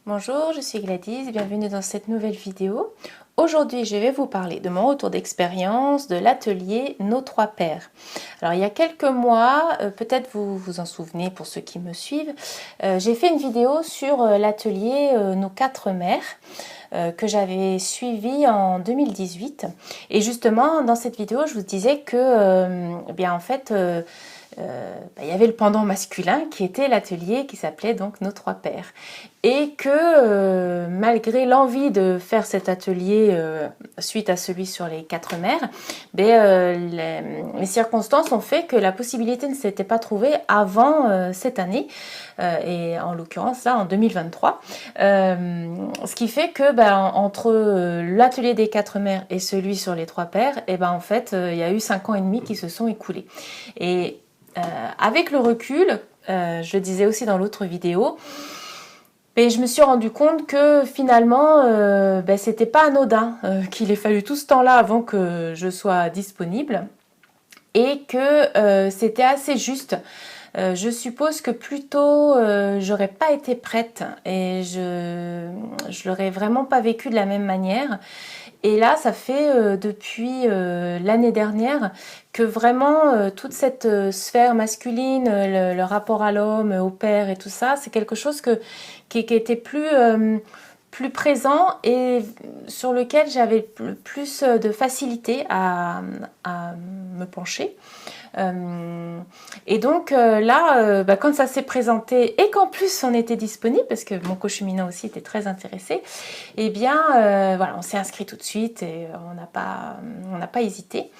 Bonjour, je suis Gladys, bienvenue dans cette nouvelle vidéo. Aujourd'hui, je vais vous parler de mon retour d'expérience de l'atelier Nos Trois Pères. Alors, il y a quelques mois, peut-être vous vous en souvenez pour ceux qui me suivent, j'ai fait une vidéo sur l'atelier Nos Quatre Mères que j'avais suivi en 2018. Et justement, dans cette vidéo, je vous disais que, il y avait le pendant masculin qui était l'atelier qui s'appelait donc Nos Trois Pères. Et que malgré l'envie de faire cet atelier suite à celui sur les quatre mères, les circonstances ont fait que la possibilité ne s'était pas trouvée avant cette année, et en l'occurrence là en 2023. Ce qui fait que entre l'atelier des quatre mères et celui sur les trois pères, il y a eu 5 ans et demi qui se sont écoulés. Et avec le recul, je le disais aussi dans l'autre vidéo, et je me suis rendu compte que finalement, c'était pas anodin qu'il ait fallu tout ce temps-là avant que je sois disponible et que c'était assez juste. Je suppose que plus tôt, j'aurais pas été prête et je l'aurais vraiment pas vécu de la même manière. Et là, ça fait depuis l'année dernière que vraiment toute cette sphère masculine, le rapport à l'homme, au père et tout ça, c'est quelque chose qui était plus présent et sur lequel j'avais plus de facilité à me pencher. Et donc là, quand ça s'est présenté et qu'en plus on était disponible, parce que mon coach féminin aussi était très intéressé, et bien voilà, on s'est inscrit tout de suite et on n'a pas hésité.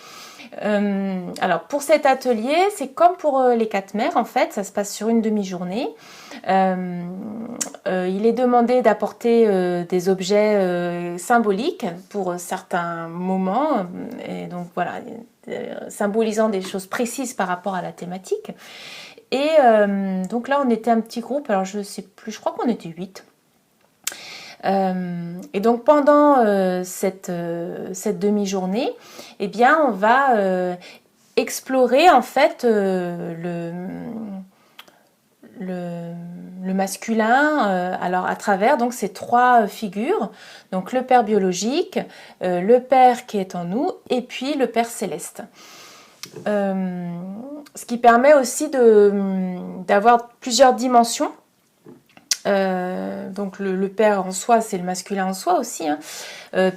Alors pour cet atelier, c'est comme pour les quatre mères en fait, ça se passe sur une demi-journée. Il est demandé d'apporter des objets symboliques pour certains moments, et donc voilà, symbolisant des choses précises par rapport à la thématique. Et donc là, on était un petit groupe, alors je sais plus, je crois qu'on était 8. Et donc pendant cette demi-journée, eh bien, on va explorer en fait le masculin, alors à travers donc ces trois figures, donc le père biologique, le père qui est en nous, et puis le père céleste. Ce qui permet aussi d'avoir plusieurs dimensions. Donc le père en soi, c'est le masculin en soi aussi. Hein.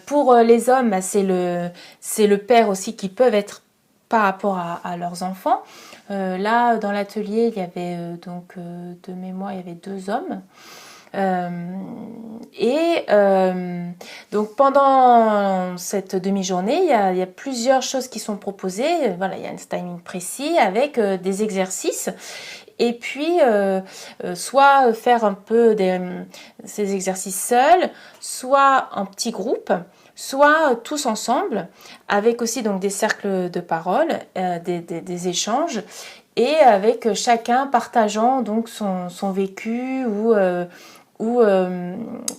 Pour les hommes, c'est le père aussi qui peuvent être par rapport à leurs enfants. Là, dans l'atelier, il y avait de mémoire, il y avait 2 hommes. Donc pendant cette demi-journée, il y a plusieurs choses qui sont proposées. Voilà, il y a un timing précis avec des exercices. Et puis, soit faire un peu ces exercices seuls, soit en petits groupes, soit tous ensemble, avec aussi donc des cercles de parole, des échanges, et avec chacun partageant donc son vécu ou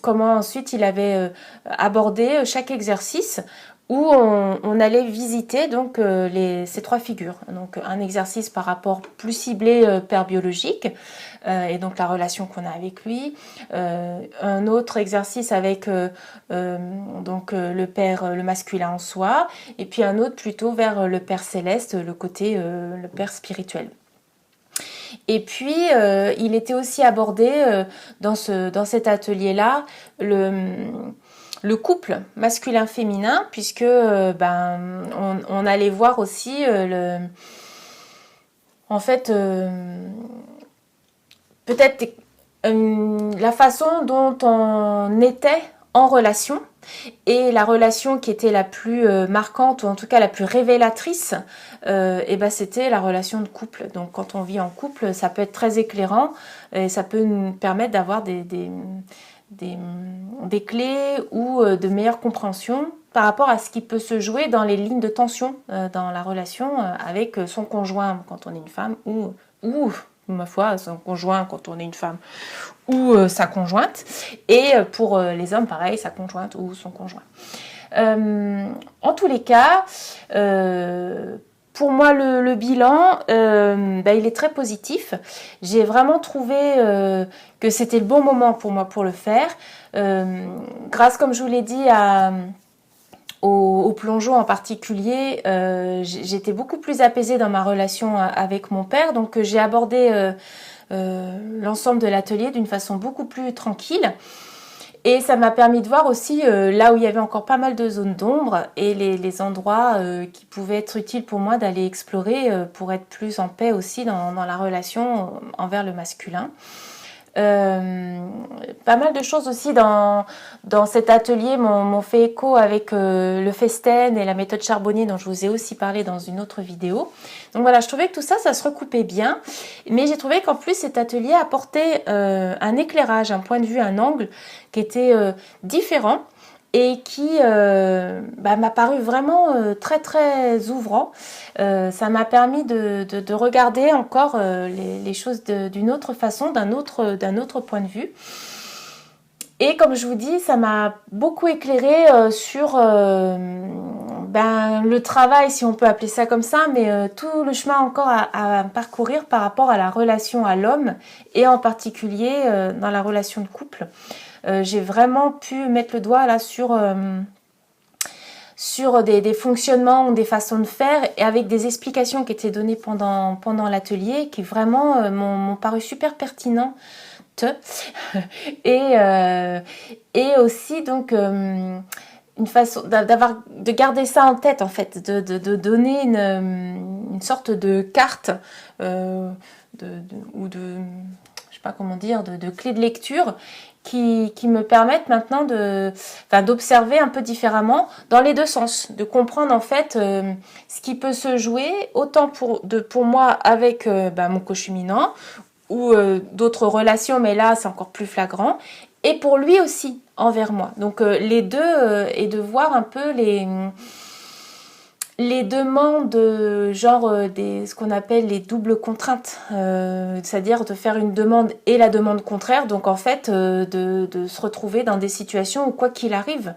comment ensuite il avait abordé chaque exercice, où on allait visiter donc ces trois figures. Donc un exercice par rapport plus ciblé père biologique, et donc la relation qu'on a avec lui. Un autre exercice avec le père, le masculin en soi, et puis un autre plutôt vers le père céleste, le côté le père spirituel. Et puis, il était aussi abordé dans cet atelier-là le couple masculin-féminin, puisque on allait voir aussi peut-être la façon dont on était en relation, et la relation qui était la plus marquante, ou en tout cas la plus révélatrice, c'était la relation de couple. Donc quand on vit en couple, ça peut être très éclairant, et ça peut nous permettre d'avoir des clés ou de meilleure compréhension par rapport à ce qui peut se jouer dans les lignes de tension dans la relation avec son conjoint quand on est une femme, ou ma foi, son conjoint quand on est une femme, ou sa conjointe, et pour les hommes pareil, sa conjointe ou son conjoint. En tous les cas, pour moi, le bilan, il est très positif. J'ai vraiment trouvé que c'était le bon moment pour moi pour le faire. Grâce, comme je vous l'ai dit, au plongeon en particulier, j'étais beaucoup plus apaisée dans ma relation avec mon père. Donc, j'ai abordé l'ensemble de l'atelier d'une façon beaucoup plus tranquille. Et ça m'a permis de voir aussi là où il y avait encore pas mal de zones d'ombre et les endroits qui pouvaient être utiles pour moi d'aller explorer pour être plus en paix aussi dans la relation envers le masculin. Pas mal de choses aussi dans cet atelier m'ont fait écho avec le Festen et la méthode Charbonnier dont je vous ai aussi parlé dans une autre vidéo. Donc voilà, je trouvais que tout ça, ça se recoupait bien, mais j'ai trouvé qu'en plus cet atelier apportait un éclairage, un point de vue, un angle qui était différent et qui m'a paru vraiment très très ouvrant. Ça m'a permis de regarder encore les choses d'une autre façon, d'un autre point de vue. Et comme je vous dis, ça m'a beaucoup éclairé sur le travail, si on peut appeler ça comme ça, mais tout le chemin encore à parcourir par rapport à la relation à l'homme et en particulier dans la relation de couple. J'ai vraiment pu mettre le doigt là sur des fonctionnements ou des façons de faire et avec des explications qui étaient données pendant l'atelier qui vraiment m'ont paru super pertinentes et aussi donc une façon de garder ça en tête en fait, de donner une sorte de carte ou de je sais pas comment dire, de clé de lecture qui me permettent maintenant d'observer un peu différemment dans les deux sens, de comprendre en fait ce qui peut se jouer autant pour moi avec mon cochuminant ou d'autres relations, mais là c'est encore plus flagrant, et pour lui aussi envers moi. Donc les deux et de voir un peu les demandes, genre ce qu'on appelle les doubles contraintes, c'est-à-dire de faire une demande et la demande contraire, donc en fait de se retrouver dans des situations où quoi qu'il arrive,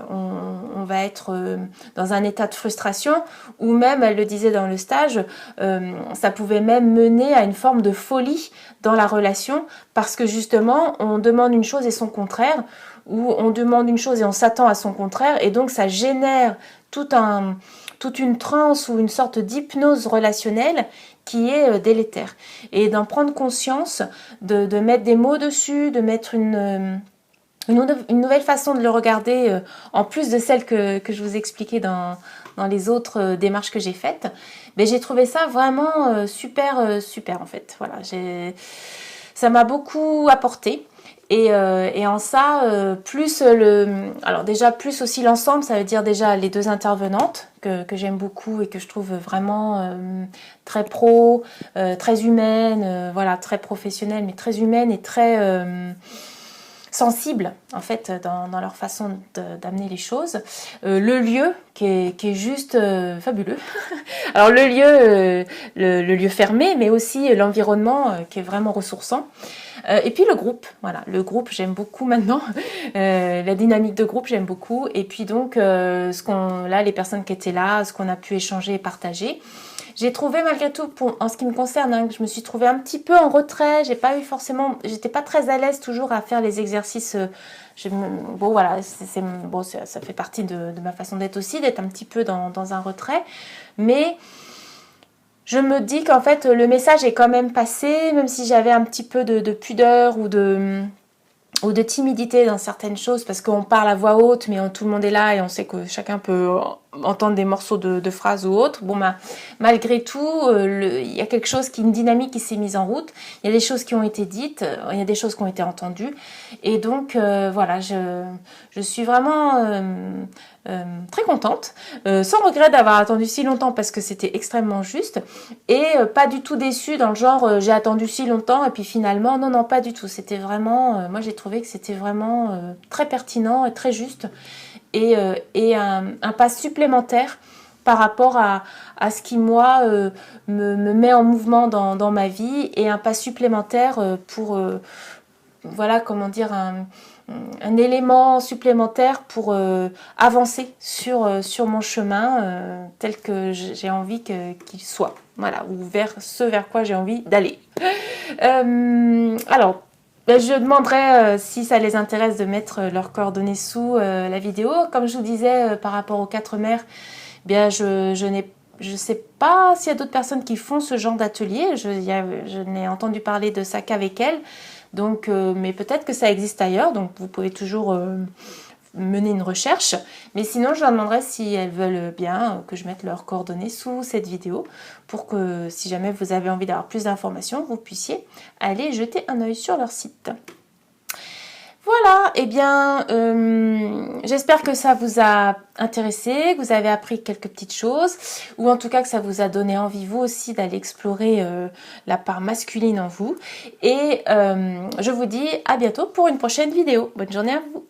on va être dans un état de frustration, ou même, elle le disait dans le stage, ça pouvait même mener à une forme de folie dans la relation, parce que justement, on demande une chose et son contraire, ou on demande une chose et on s'attend à son contraire, et donc ça génère toute une transe ou une sorte d'hypnose relationnelle qui est délétère. Et d'en prendre conscience, de mettre des mots dessus, de mettre une nouvelle façon de le regarder, en plus de celle que je vous expliquais dans les autres démarches que j'ai faites, mais j'ai trouvé ça vraiment super en fait. Voilà, ça m'a beaucoup apporté. Et en ça, alors déjà plus aussi l'ensemble, ça veut dire déjà les deux intervenantes que j'aime beaucoup et que je trouve vraiment très pro, très humaines, voilà, très professionnelles, mais très humaines et très sensibles en fait dans leur façon d'amener les choses. Le lieu qui est juste fabuleux. Alors le lieu fermé, mais aussi l'environnement qui est vraiment ressourçant. Et puis le groupe, voilà, le groupe j'aime beaucoup maintenant, la dynamique de groupe j'aime beaucoup, et puis donc les personnes qui étaient là, ce qu'on a pu échanger et partager. J'ai trouvé malgré tout, en ce qui me concerne, je me suis trouvée un petit peu en retrait, j'étais pas très à l'aise toujours à faire les exercices. Bon voilà, ça fait partie de ma façon d'être aussi, d'être un petit peu dans un retrait, mais je me dis qu'en fait le message est quand même passé, même si j'avais un petit peu de pudeur ou de timidité dans certaines choses, parce qu'on parle à voix haute, mais tout le monde est là et on sait que chacun peut entendre des morceaux de phrases ou autres. Bon, malgré tout, il y a quelque chose une dynamique qui s'est mise en route. Il y a des choses qui ont été dites, il y a des choses qui ont été entendues. Et donc, voilà, je suis vraiment très contente, sans regret d'avoir attendu si longtemps parce que c'était extrêmement juste, et pas du tout déçue dans le genre j'ai attendu si longtemps et puis finalement, non, pas du tout. C'était vraiment, moi j'ai trouvé que c'était vraiment très pertinent et très juste, et un pas supplémentaire par rapport à ce qui moi me met en mouvement dans ma vie, et un pas supplémentaire voilà, comment dire, un élément supplémentaire pour avancer sur mon chemin tel que j'ai envie qu'il soit. Voilà, ou vers ce vers quoi j'ai envie d'aller. Alors, je demanderai si ça les intéresse de mettre leurs coordonnées sous la vidéo. Comme je vous disais, par rapport aux 4 mères, bien, je ne sais pas s'il y a d'autres personnes qui font ce genre d'atelier. Je n'ai entendu parler de ça qu'avec elles. Donc, mais peut-être que ça existe ailleurs. Donc, vous pouvez toujours mener une recherche. Mais sinon, je leur demanderai si elles veulent bien que je mette leurs coordonnées sous cette vidéo pour que si jamais vous avez envie d'avoir plus d'informations, vous puissiez aller jeter un œil sur leur site. Voilà, eh bien, j'espère que ça vous a intéressé, que vous avez appris quelques petites choses, ou en tout cas que ça vous a donné envie, vous aussi, d'aller explorer la part masculine en vous. Et je vous dis à bientôt pour une prochaine vidéo. Bonne journée à vous!